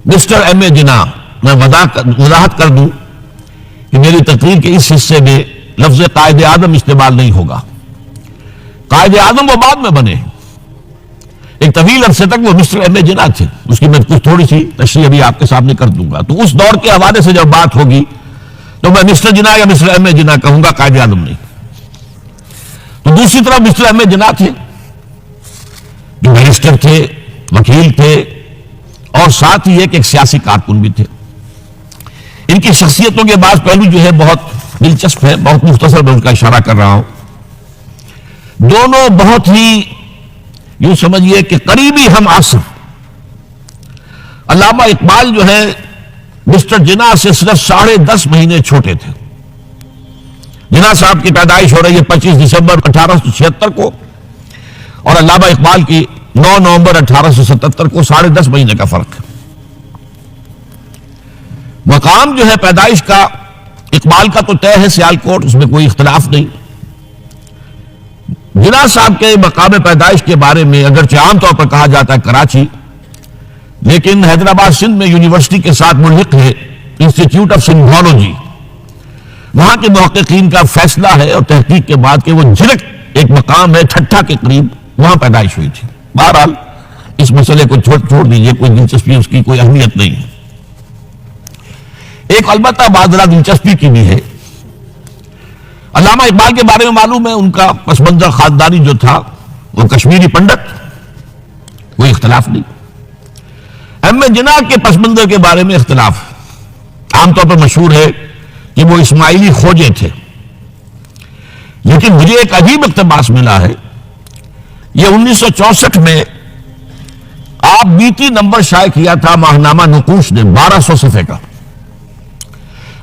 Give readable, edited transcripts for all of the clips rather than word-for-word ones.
Mister M اے جناح، میں وضاحت کر دوں کہ میری تقریر کے اس حصے میں لفظ قائد اعظم استعمال نہیں ہوگا. قائد اعظم وہ بعد میں بنے، ایک طویل عرصے تک وہ مسٹر ایم اے جناح تھے. اس کی میں کچھ تھوڑی سی تشریح ابھی آپ کے سامنے کر دوں گا. تو اس دور کے حوالے سے جب بات ہوگی تو میں مسٹر جناح یا مسٹر ایم اے جناح کہوں گا، قائد اعظم نہیں. تو دوسری طرف مسٹر ایم اے جناح تھے جو بیرسٹر تھے، وکیل تھے، اور ساتھ ہی ایک سیاسی کارکن بھی تھے. ان کی شخصیتوں کے بعض پہلو جو ہے بہت دلچسپ ہے، بہت مختصر میں ان کا اشارہ کر رہا ہوں. دونوں بہت ہی یوں سمجھیے کہ قریبی ہم عصر. علامہ اقبال جو ہے مسٹر جناح سے صرف 10.5 مہینے چھوٹے تھے. جناح صاحب کی پیدائش ہو رہی ہے 25 دسمبر 1876 کو، اور علامہ اقبال کی 9 نومبر 1877 کو. 10.5 مہینے کا فرق ہے. مقام جو ہے پیدائش کا اقبال کا تو طے ہے سیالکوٹ، اس میں کوئی اختلاف نہیں. جناح صاحب کے مقام پیدائش کے بارے میں اگرچہ عام طور پر کہا جاتا ہے کراچی، لیکن حیدرآباد سندھ میں یونیورسٹی کے ساتھ ملحق ہے انسٹیٹیوٹ آف سندھولوجی. وہاں کے محققین کا فیصلہ ہے اور تحقیق کے بعد کہ وہ جھلک ایک مقام ہے ٹھٹھا کے قریب، وہاں پیدائش ہوئی تھی. بہرحال اس مسئلے کو چھوڑ دیجئے، کوئی دلچسپی اس کی کوئی اہمیت نہیں ہے. ایک البتہ بات ذرا دلچسپی کی بھی ہے. علامہ اقبال کے بارے میں معلوم ہے ان کا پس منظر خاندانی جو تھا وہ کشمیری پنڈت، کوئی اختلاف نہیں. ایم اے جناح کے پس منظر کے بارے میں اختلاف. عام طور پر مشہور ہے کہ وہ اسماعیلی کھوجے تھے، لیکن مجھے ایک عجیب اقتباس ملا ہے. یہ 1964 میں آپ بیتی نمبر شائع کیا تھا ماہنامہ نقوش نے 1200 صفحے کا.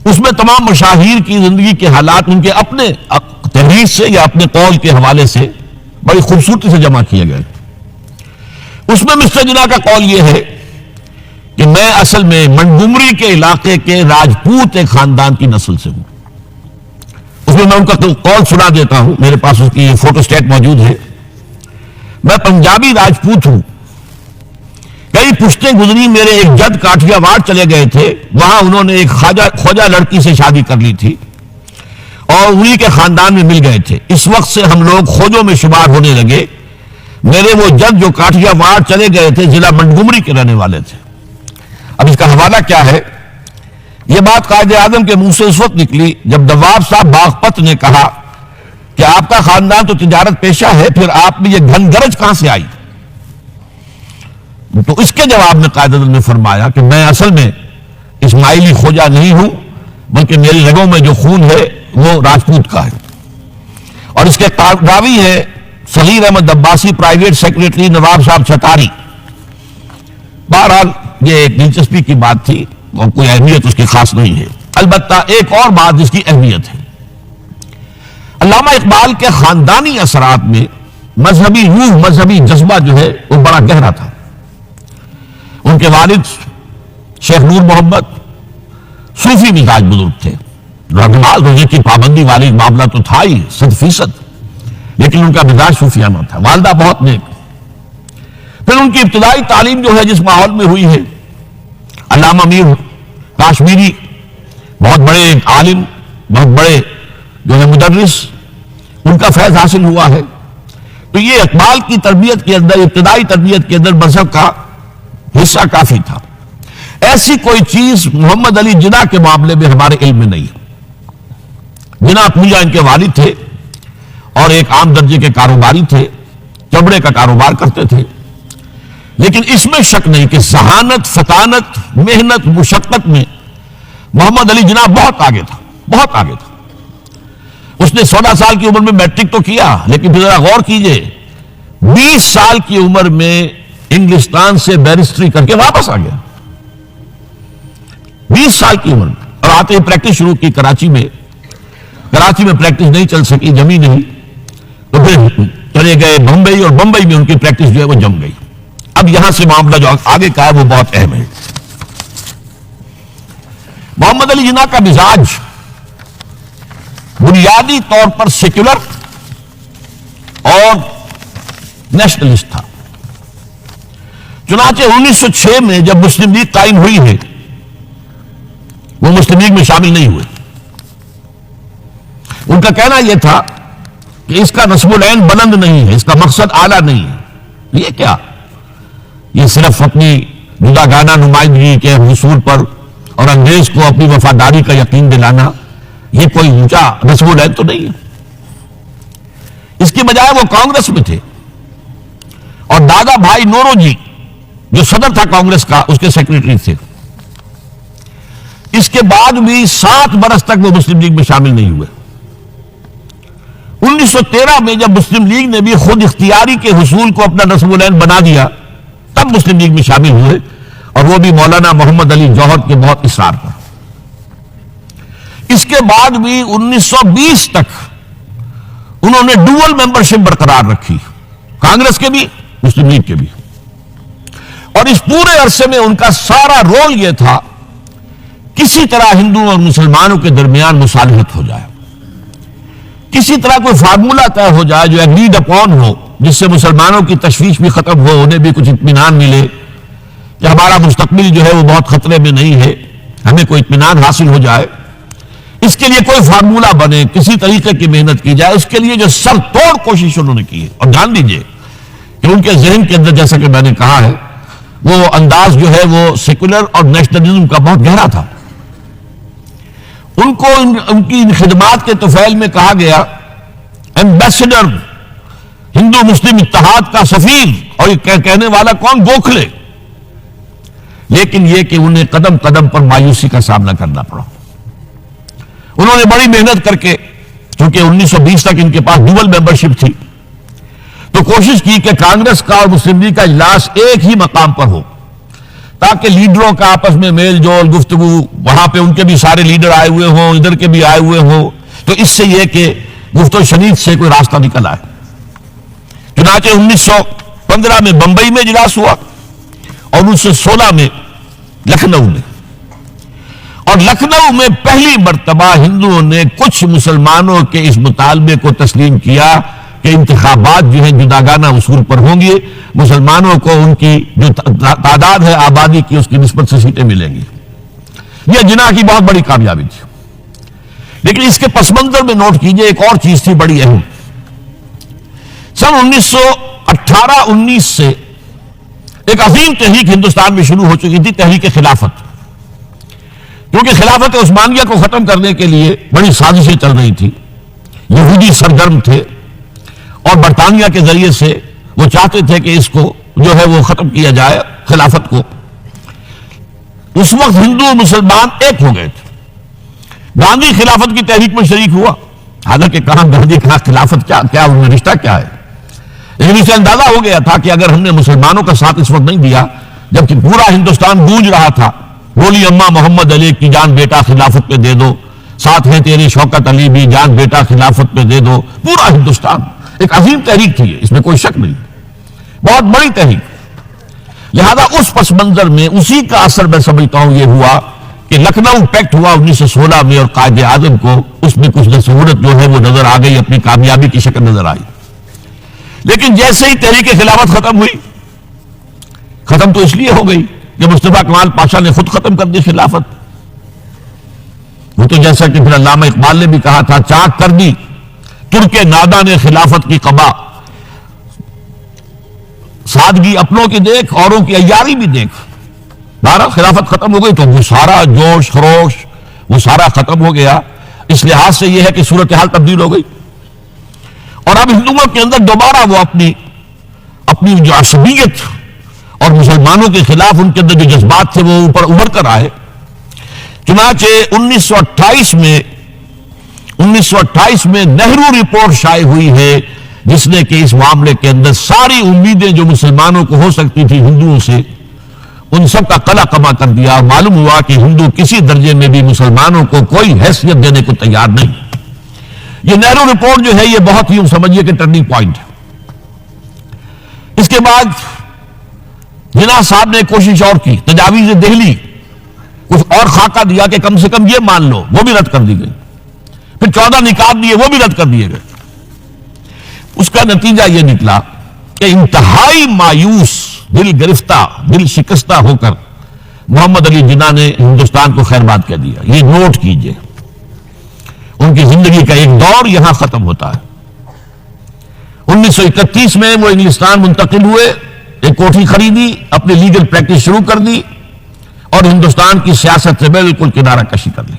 اس میں تمام مشاہیر کی زندگی کے حالات ان کے اپنے تحریر سے یا اپنے قول کے حوالے سے بڑی خوبصورتی سے جمع کیے گئے. اس میں مسٹر جناح کا قول یہ ہے کہ میں اصل میں منگومری کے علاقے کے راجپوت ایک خاندان کی نسل سے ہوں. اس میں ان کا قول سنا دیتا ہوں، میرے پاس اس کی فوٹو سٹیٹ موجود ہے. میں پنجابی راجپوت ہوں. کئی پشتیں گزری، میرے ایک جد کاٹھیا واڑ چلے گئے تھے، وہاں انہوں نے ایک خواجہ لڑکی سے شادی کر لی تھی اور انہی کے خاندان میں مل گئے تھے. اس وقت سے ہم لوگ کھوجوں میں شمار ہونے لگے. میرے وہ جد جو کاٹھیا واڑ چلے گئے تھے ضلع منگومری کے رہنے والے تھے. اب اس کا حوالہ کیا ہے؟ یہ بات قائد اعظم کے منہ سے اس وقت نکلی جب نواب صاحب باغپت نے کہا کہ آپ کا خاندان تو تجارت پیشہ ہے، پھر آپ میں یہ گھن گرج کہاں سے آئی؟ تو اس کے جواب میں قائد اعظم نے فرمایا کہ میں اصل میں اسماعیلی کھوجا نہیں ہوں، بلکہ میری رگوں میں جو خون ہے وہ راجپوت کا ہے. اور اس کے راوی ہے صغیر احمد عباسی، پرائیویٹ سیکریٹری نواب صاحب چھتاری. بہرحال یہ ایک دلچسپی کی بات تھی اور کوئی اہمیت اس کی خاص نہیں ہے. البتہ ایک اور بات جس کی اہمیت ہے، علامہ اقبال کے خاندانی اثرات میں مذہبی روح، مذہبی جذبہ جو ہے وہ بڑا گہرا تھا. ان کے والد شیخ نور محمد صوفی مزاج بزرگ تھے. نماز روزے کی پابندی والی معاملہ تو تھا ہی 100%، لیکن ان کا مزاج صوفیانہ تھا. والدہ بہت نیک. پھر ان کی ابتدائی تعلیم جو ہے جس ماحول میں ہوئی ہے، علامہ میر کاشمیری بہت بڑے عالم، بہت بڑے جو ہے مدرس، ان کا فیض حاصل ہوا ہے. تو یہ اقبال کی تربیت کے اندر، ابتدائی تربیت کے اندر مذہب کا حصہ کافی تھا. ایسی کوئی چیز محمد علی جناح کے معاملے میں ہمارے علم میں نہیں ہے. جناح پوجا ان کے والد تھے اور ایک عام درجے کے کاروباری تھے، چمڑے کا کاروبار کرتے تھے. لیکن اس میں شک نہیں کہ ذہانت، فطانت، محنت، مشقت میں محمد علی جناح بہت آگے تھا، بہت آگے تھا. اس نے 16 سال کی عمر میں میٹرک تو کیا، لیکن پھر ذرا غور کیجئے 20 سال کی عمر میں انگلستان سے بیرسٹری کر کے واپس آ گیا. 20 سال کی عمر میں، اور آتے ہی پریکٹس شروع کی کراچی میں. کراچی میں پریکٹس نہیں چل سکی، جمی نہیں، تو پھر چلے گئے بمبئی، اور بمبئی میں ان کی پریکٹس جو ہے وہ جم گئی. اب یہاں سے معاملہ جو آگے کا ہے وہ بہت اہم ہے. محمد علی جناح کا مزاج بنیادی طور پر سیکولر اور نیشنلسٹ تھا. چنانچہ 1906 میں جب مسلم لیگ قائم ہوئی ہے وہ مسلم لیگ میں شامل نہیں ہوئے. ان کا کہنا یہ تھا کہ اس کا نصب العین بلند نہیں ہے، اس کا مقصد اعلیٰ نہیں ہے. یہ کیا؟ یہ صرف اپنی جداگانہ نمائندگی کے حصول پر اور انگریز کو اپنی وفاداری کا یقین دلانا، یہ کوئی اونچا نصب العین تو نہیں ہے. اس کے بجائے وہ کانگریس میں تھے اور دادا بھائی نورو جی جو صدر تھا کانگریس کا، اس کے سیکریٹری تھے. اس کے بعد بھی 7 برس تک وہ مسلم لیگ میں شامل نہیں ہوئے. 1913 میں جب مسلم لیگ نے بھی خود اختیاری کے حصول کو اپنا نصب العین بنا دیا تب مسلم لیگ میں شامل ہوئے، اور وہ بھی مولانا محمد علی جوہر کے بہت اصرار پر. اس کے بعد بھی 1920 تک انہوں نے ڈوئل ممبرشپ برقرار رکھی، کانگریس کے بھی مسلم لیگ کے بھی. اور اس پورے عرصے میں ان کا سارا رول یہ تھا کسی طرح ہندوؤں اور مسلمانوں کے درمیان مصالحت ہو جائے، کسی طرح کوئی فارمولہ طے ہو جائے جو ایگریڈ اپون ہو، جس سے مسلمانوں کی تشویش بھی ختم ہو، انہیں بھی کچھ اطمینان ملے کہ ہمارا مستقبل جو ہے وہ بہت خطرے میں نہیں ہے، ہمیں کوئی اطمینان حاصل ہو جائے. اس کے لیے کوئی فارمولہ بنے، کسی طریقے کی محنت کی جائے. اس کے لیے جو سر توڑ کوشش انہوں نے کی ہے. اور جان لیجئے کہ ان کے ذہن کے اندر، جیسا کہ میں نے کہا ہے، وہ انداز جو ہے وہ سیکولر اور نیشنلزم کا بہت گہرا تھا. ان کو ان کی خدمات کے طفیل میں کہا گیا ایمبیسڈر، ہندو مسلم اتحاد کا سفیر. اور یہ کہنے والا کون؟ گوکھلے. لیکن یہ کہ انہیں قدم قدم پر مایوسی کا سامنا کرنا پڑا. انہوں نے بڑی محنت کر کے، کیونکہ 1920 تک ان کے پاس ڈوئل ممبرشپ تھی، تو کوشش کی کہ کانگریس کا اور مسلم لیگ کا اجلاس ایک ہی مقام پر ہو تاکہ لیڈروں کا آپس میں میل جول، گفتگو، وہاں پہ ان کے بھی سارے لیڈر آئے ہوئے ہوں، ادھر کے بھی آئے ہوئے ہوں، تو اس سے یہ کہ گفت و شنید سے کوئی راستہ نکل آئے. چنانچہ 1915 میں بمبئی میں اجلاس ہوا اور 1916 میں لکھنؤ میں. اور لکھنؤ میں پہلی مرتبہ ہندوؤں نے کچھ مسلمانوں کے اس مطالبے کو تسلیم کیا کہ انتخابات جو ہیں جداگانہ اصول پر ہوں گے، مسلمانوں کو ان کی جو تعداد ہے آبادی کی اس کی نسبت سے سیٹیں ملیں گی. یہ جناح کی بہت بڑی کامیابی تھی. لیکن اس کے پس منظر میں نوٹ کیجئے ایک اور چیز تھی بڑی اہم. سن 1918-19 سے ایک عظیم تحریک ہندوستان میں شروع ہو چکی تھی، تحریک خلافت. کیونکہ خلافت عثمانیہ کو ختم کرنے کے لیے بڑی سازشیں چل رہی تھی. یہودی سرگرم تھے اور برطانیہ کے ذریعے سے وہ چاہتے تھے کہ اس کو جو ہے وہ ختم کیا جائے، خلافت کو. اس وقت ہندو مسلمان ایک ہو گئے تھے. گاندھی خلافت کی تحریک میں شریک ہوا، حالانکہ کہاں گاندھی کہاں خلافت، کیا ان میں رشتہ کیا ہے. لیکن اسے اندازہ ہو گیا تھا کہ اگر ہم نے مسلمانوں کا ساتھ اس وقت نہیں دیا، جبکہ پورا ہندوستان گونج رہا تھا، بولی اماں محمد علی کی جان بیٹا خلافت پہ دے دو، ساتھ ہیں تیری شوکت علی بھی جان بیٹا خلافت پہ دے دو. پورا ہندوستان ایک عظیم تحریک تھی، اس میں کوئی شک نہیں، بہت بڑی تحریک. لہذا اس پس منظر میں اسی کا اثر میں سمجھتا ہوں یہ ہوا کہ لکھنؤ پیکٹ ہوا 1916 میں، اور قائد اعظم کو اس میں کچھ صورت جو ہے وہ نظر آ گئی، اپنی کامیابی کی شکل نظر آئی. لیکن جیسے ہی تحریک خلافت ختم ہوئی، ختم تو اس لیے ہو گئی کہ مصطفیٰ کمال پاشا نے خود ختم کر دی خلافت. وہ تو جیسا کہ پھر علامہ اقبال نے بھی کہا تھا، چاک کر دی ترک نادا نے خلافت کی قبا، سادگی اپنوں کی دیکھ اوروں کی عیاری بھی دیکھ. بہرحال خلافت ختم ہو گئی تو وہ سارا جوش خروش وہ سارا ختم ہو گیا. اس لحاظ سے یہ ہے کہ صورتحال تبدیل ہو گئی، اور اب ہندوؤں کے اندر دوبارہ وہ اپنی جو عصبیت اور مسلمانوں کے خلاف ان کے اندر جو جذبات تھے وہ اوپر ابھر کر آئے. چنانچہ 1928 میں نہرو رپورٹ شائع ہوئی ہے، جس نے کہ اس معاملے کے اندر ساری امیدیں جو مسلمانوں کو ہو سکتی تھی ہندوؤں سے، ان سب کا قلع کما کر دیا. معلوم ہوا کہ ہندو کسی درجے میں بھی مسلمانوں کو کوئی حیثیت دینے کو تیار نہیں. یہ نہرو رپورٹ جو ہے یہ بہت ہی سمجھیے کہ ٹرننگ پوائنٹ ہے. اس کے بعد جناح صاحب نے کوشش اور کی، تجاویز دہلی کچھ اور خاکہ دیا کہ کم سے کم یہ مان لو، وہ بھی رد کر دی گئی. پھر 14 نکات دیے، وہ بھی رد کر دیے گئے. اس کا نتیجہ یہ نکلا کہ انتہائی مایوس دل گرفتہ، دل شکستہ ہو کر محمد علی جناح نے ہندوستان کو خیر باد کہہ دیا. یہ نوٹ کیجئے، ان کی زندگی کا ایک دور یہاں ختم ہوتا ہے. 1931 میں وہ انگلستان منتقل ہوئے، ایک کوٹھی خریدی، اپنی لیگل پریکٹس شروع کر دی اور ہندوستان کی سیاست سے بالکل کنارہ کشی کر لی.